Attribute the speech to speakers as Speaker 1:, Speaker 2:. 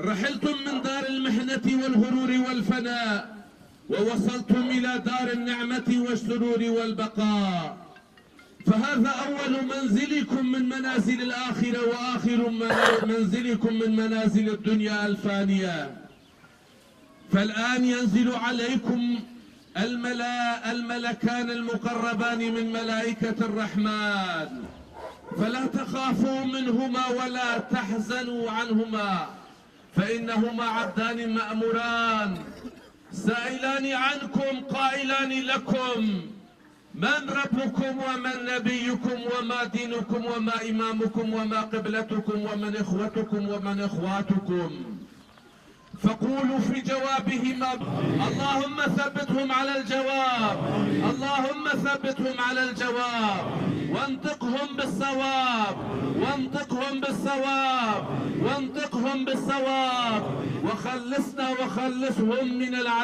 Speaker 1: رحلتم من دار المحنة والغرور والفناء ووصلتم إلى دار النعمة والسرور والبقاء، فهذا أول منزلكم من منازل الآخرة وآخر منزلكم من منازل الدنيا الفانية. فالآن ينزل عليكم الملكان المقربان من ملائكة الرحمن، فلا تخافوا منهما ولا تحزنوا عنهما، فإنهما عبدان مأموران سائلان عنكم قائلان لكم: من ربكم ومن نبيكم وما دينكم وما إمامكم وما قبلتكم ومن إخوتكم ومن إخواتكم؟ فقولوا في جوابهما: اللهم ثبتهم على الجواب، اللهم ثبتهم على الجواب، وانطقهم بالصواب، وانطقهم بالصواب، وانطقهم بالصواب، وخلصنا وخلصهم من العذاب.